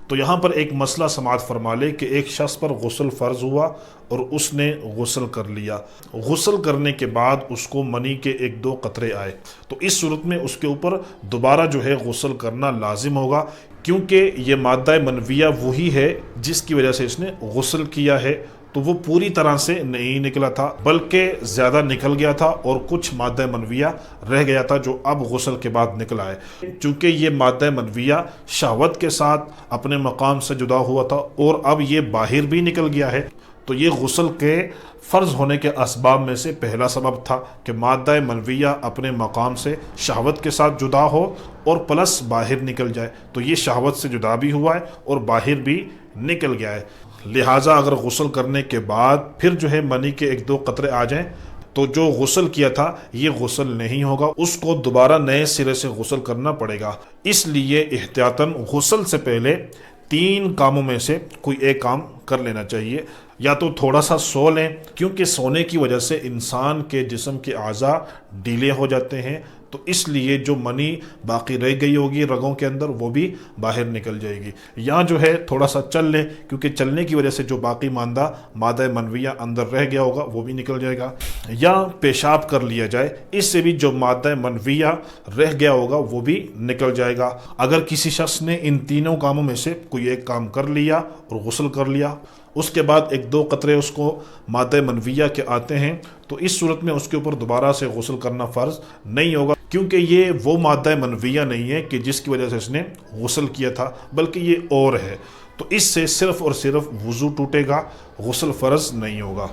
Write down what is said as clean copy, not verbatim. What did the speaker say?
تو یہاں پر ایک مسئلہ سماعت فرما لے کہ ایک شخص پر غسل فرض ہوا اور اس نے غسل کر لیا، غسل کرنے کے بعد اس کو منی کے ایک دو قطرے آئے، تو اس صورت میں اس کے اوپر دوبارہ جو ہے غسل کرنا لازم ہوگا، کیونکہ یہ مادہ منویہ وہی ہے جس کی وجہ سے اس نے غسل کیا ہے، تو وہ پوری طرح سے نہیں نکلا تھا بلکہ زیادہ نکل گیا تھا اور کچھ مادہ منویہ رہ گیا تھا جو اب غسل کے بعد نکلا ہے۔ چونکہ یہ مادہ منویہ شہوت کے ساتھ اپنے مقام سے جدا ہوا تھا اور اب یہ باہر بھی نکل گیا ہے، تو یہ غسل کے فرض ہونے کے اسباب میں سے پہلا سبب تھا کہ مادہ منویہ اپنے مقام سے شہوت کے ساتھ جدا ہو اور پلس باہر نکل جائے، تو یہ شہوت سے جدا بھی ہوا ہے اور باہر بھی نکل گیا ہے۔ لہٰذا اگر غسل کرنے کے بعد پھر جو ہے منی کے ایک دو قطرے آ جائیں تو جو غسل کیا تھا یہ غسل نہیں ہوگا، اس کو دوبارہ نئے سرے سے غسل کرنا پڑے گا۔ اس لیے احتیاطاً غسل سے پہلے 3 کاموں میں سے کوئی ایک کام کر لینا چاہیے۔ یا تو تھوڑا سا سو لیں، کیونکہ سونے کی وجہ سے انسان کے جسم کے اعضاء ڈھیلے ہو جاتے ہیں، تو اس لیے جو منی باقی رہ گئی ہوگی رگوں کے اندر وہ بھی باہر نکل جائے گی۔ یا جو ہے تھوڑا سا چل لیں، کیونکہ چلنے کی وجہ سے جو باقی ماندہ مادہ منویہ اندر رہ گیا ہوگا وہ بھی نکل جائے گا۔ یا پیشاب کر لیا جائے، اس سے بھی جو مادہ منویہ رہ گیا ہوگا وہ بھی نکل جائے گا۔ اگر کسی شخص نے ان تینوں کاموں میں سے کوئی ایک کام کر لیا اور غسل کر لیا، اس کے بعد ایک دو قطرے اس کو مادہ منویہ کے آتے ہیں، تو اس صورت میں اس کے اوپر دوبارہ سے غسل کرنا فرض نہیں ہوگا، کیونکہ یہ وہ مادہ منویہ نہیں ہے کہ جس کی وجہ سے اس نے غسل کیا تھا، بلکہ یہ اور ہے، تو اس سے صرف اور صرف وضو ٹوٹے گا، غسل فرض نہیں ہوگا۔